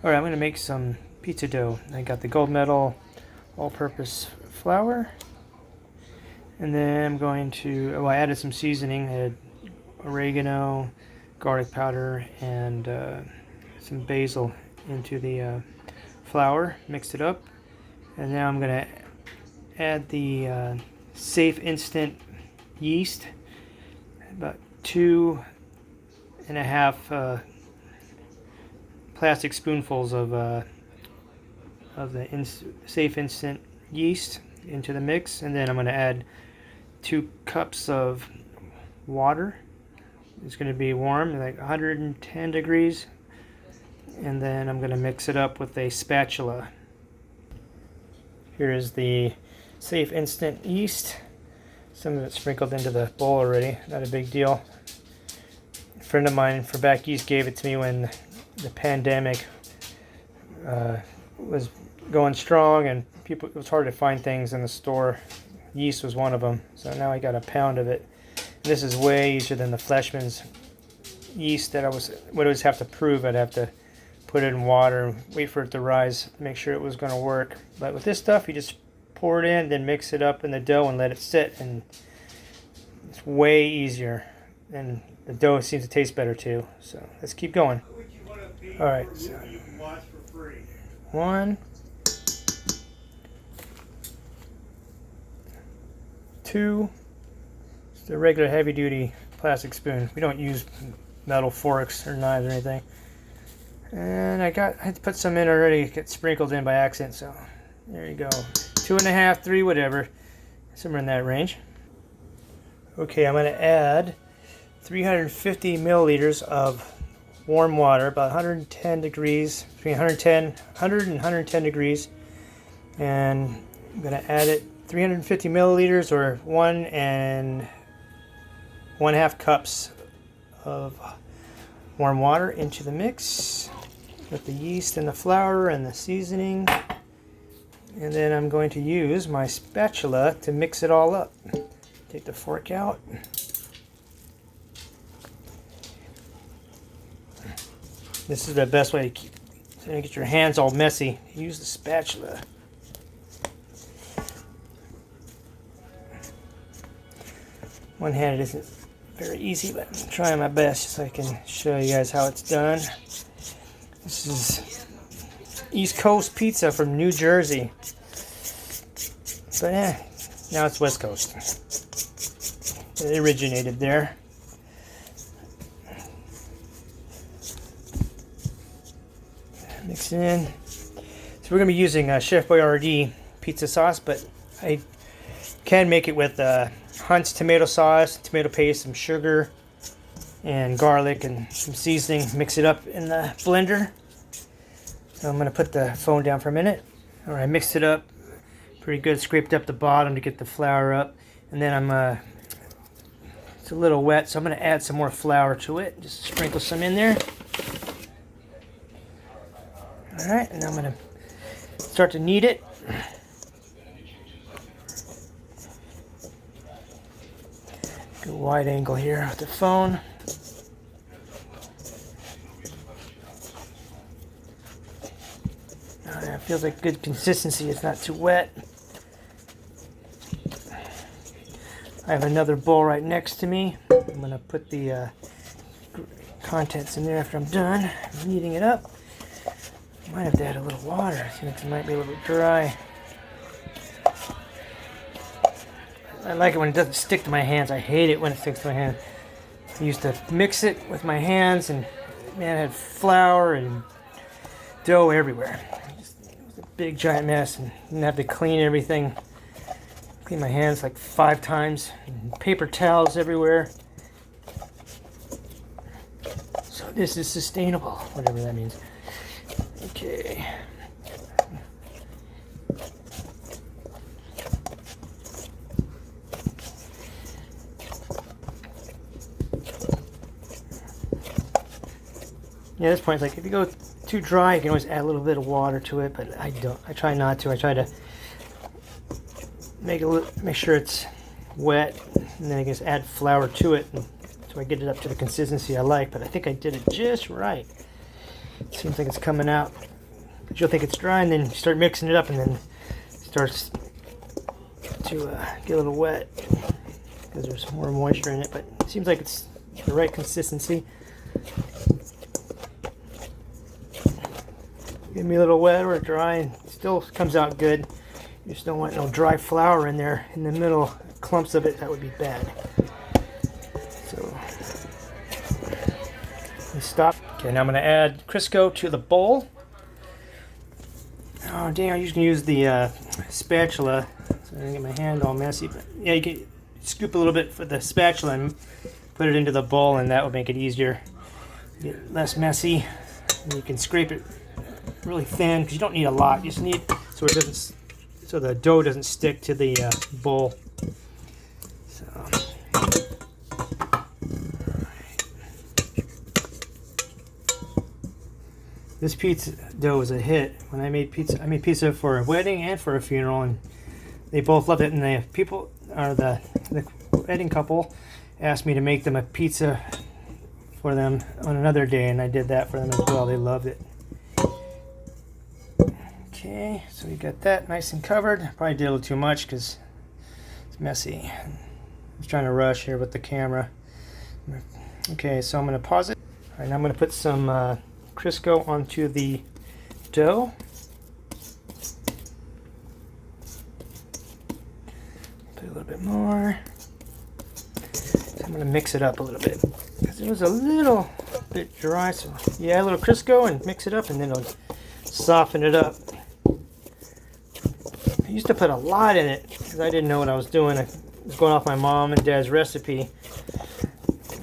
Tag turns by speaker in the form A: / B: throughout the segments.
A: Alright, I'm going to make some pizza dough. I got the gold medal all-purpose flour. And then I'm going to, I added some seasoning. I had oregano, garlic powder, and some basil into the flour. Mixed it up. And now I'm going to add the saf-instant yeast. About 2.5 plastic spoonfuls of the saf-instant yeast into the mix, and then I'm going to add 2 cups of water. It's going to be warm, like 110 degrees, and then I'm going to mix it up with a spatula. Here is the saf-instant yeast. Some of it sprinkled into the bowl already, not a big deal. A friend of mine from back east gave it to me when the pandemic was going strong and it was hard to find things in the store. Yeast was one of them, so now I got a pound of it. And this is way easier than the Fleischmann's yeast that I would always have to prove. I'd have to put it in water and wait for it to rise, make sure it was going to work. But with this stuff, you just pour it in, then mix it up in the dough and let it sit, and it's way easier. And the dough seems to taste better too. So let's keep going. All right. So 1, 2. It's the regular heavy-duty plastic spoon. We don't use metal forks or knives or anything. And I had to put some in already. It gets sprinkled in by accident. So there you go. 2.5, 3, whatever. Somewhere in that range. Okay, I'm going to add 350 milliliters of warm water, about 110 degrees, between 100 and 110 degrees. And I'm going to add it 350 milliliters or 1 1/2 cups of warm water into the mix with the yeast and the flour and the seasoning. And then I'm going to use my spatula to mix it all up. Take the fork out. This is the best way to get your hands all messy. Use the spatula. One-handed isn't very easy, but I'm trying my best so I can show you guys how it's done. This is East Coast pizza from New Jersey. But now it's West Coast. It originated there. Mix it in. So we're going to be using Chef Boyardee pizza sauce, but I can make it with Hunt's tomato sauce, tomato paste, some sugar, and garlic, and some seasoning. Mix it up in the blender. So I'm going to put the phone down for a minute. Alright, I mixed it up pretty good. Scraped up the bottom to get the flour up. And then it's a little wet, so I'm going to add some more flour to it. Just sprinkle some in there. Alright, and I'm going to start to knead it. Go wide angle here with the phone. It feels like good consistency. It's not too wet. I have another bowl right next to me. I'm going to put the contents in there after I'm done kneading it up. Might have to add a little water. It might be a little dry. I like it when it doesn't stick to my hands. I hate it when it sticks to my hand. I used to mix it with my hands, and man, I had flour and dough everywhere. It was a big giant mess, and I have to clean everything. Clean my hands like 5 times. And paper towels everywhere. So this is sustainable, whatever that means. Okay. Yeah, at this point, it's like if you go too dry, you can always add a little bit of water to it, but I don't. I try not to. I try to make sure it's wet, and then I just add flour to it, and so I get it up to the consistency I like. But I think I did it just right. It seems like it's coming out. But you'll think it's dry, and then you start mixing it up, and then it starts to get a little wet because there's more moisture in it. But it seems like it's the right consistency. Give me a little wet or dry, and it still comes out good. You just don't want no dry flour in there in the middle, clumps of it. That would be bad. So we stop. Okay, now I'm going to add Crisco to the bowl. Oh dang! I usually use the spatula, so I don't get my hand all messy. But yeah, you can scoop a little bit for the spatula and put it into the bowl, and that will make it easier, get less messy. And you can scrape it really thin because you don't need a lot. You just need so it doesn't, so the dough doesn't stick to the bowl. So, this pizza dough was a hit. When I made pizza for a wedding and for a funeral, and they both loved it. And the wedding couple asked me to make them a pizza for them on another day, and I did that for them as well. They loved it. Okay, so we got that nice and covered. Probably did a little too much because it's messy. I was trying to rush here with the camera. Okay, so I'm going to pause it. All right, now I'm going to put some Crisco onto the dough. Put a little bit more. So I'm going to mix it up a little bit because it was a little bit dry. So yeah, a little Crisco and mix it up, and then it'll soften it up. I used to put a lot in it because I didn't know what I was doing. I was going off my mom and dad's recipe,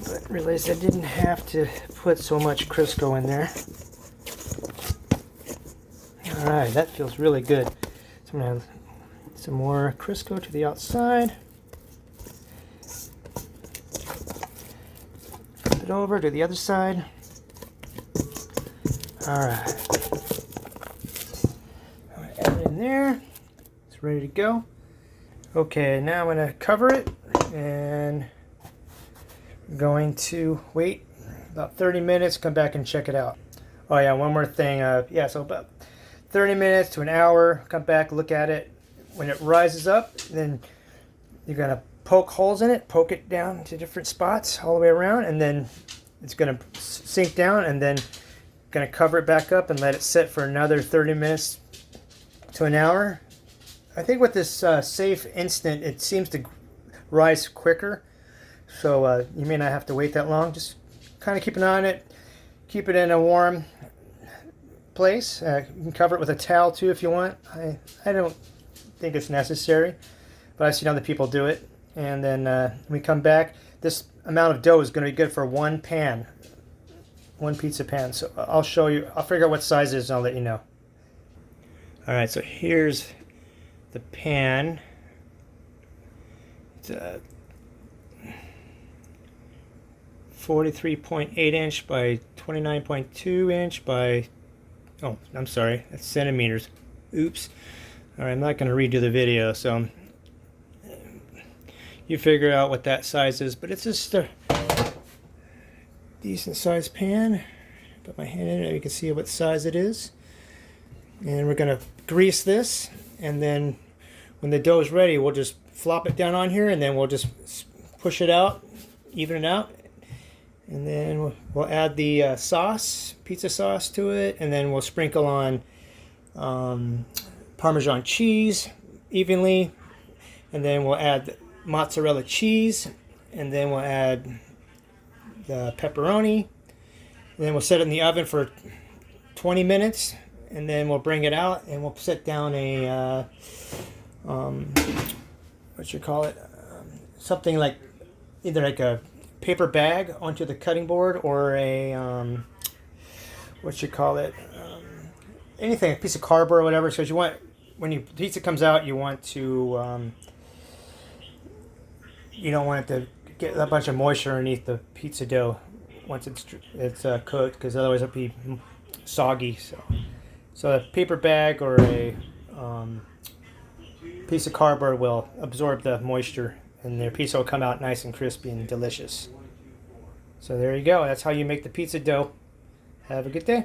A: but realized I didn't have to put so much Crisco in there. Alright, that feels really good. So I'm going to add some more Crisco to the outside. Flip it over to the other side. Alright. I'm going to add it in there. It's ready to go. Okay, now I'm going to cover it, and I'm going to wait about 30 minutes, come back and check it out. Oh yeah, one more thing. So about 30 minutes to an hour, come back, look at it. When it rises up, then you're going to poke holes in it, poke it down to different spots all the way around, and then it's going to sink down, and then going to cover it back up and let it sit for another 30 minutes to an hour. I think with this saf-instant, it seems to rise quicker, so you may not have to wait that long. Just kind of keep an eye on it, keep it in a warm place. You can cover it with a towel too if you want. I don't think it's necessary, but I've seen other people do it. And then when we come back, this amount of dough is going to be good for one pan, one pizza pan. So I'll show you, I'll figure out what size it is, and I'll let you know. Alright, so here's the pan. It's 43.8 inch by 29.2 inch by, oh, I'm sorry, that's centimeters. Oops. Alright, I'm not going to redo the video, so you figure out what that size is, but it's just a decent sized pan. Put my hand in it, you can see what size it is. And we're going to grease this, and then when the dough is ready, we'll just flop it down on here, and then we'll just push it out, even it out, and then we'll add the sauce, pizza sauce to it, and then we'll sprinkle on Parmesan cheese evenly, and then we'll add mozzarella cheese, and then we'll add the pepperoni, and then we'll set it in the oven for 20 minutes, and then we'll bring it out, and we'll set down a something like either like a paper bag onto the cutting board, or a anything, a piece of cardboard or whatever. So you want, when the pizza comes out, you want to you don't want it to get a bunch of moisture underneath the pizza dough once it's cooked, because otherwise it'll be soggy. So a paper bag or a piece of cardboard will absorb the moisture, and the pizza will come out nice and crispy and delicious. So there you go. That's how you make the pizza dough. Have a good day.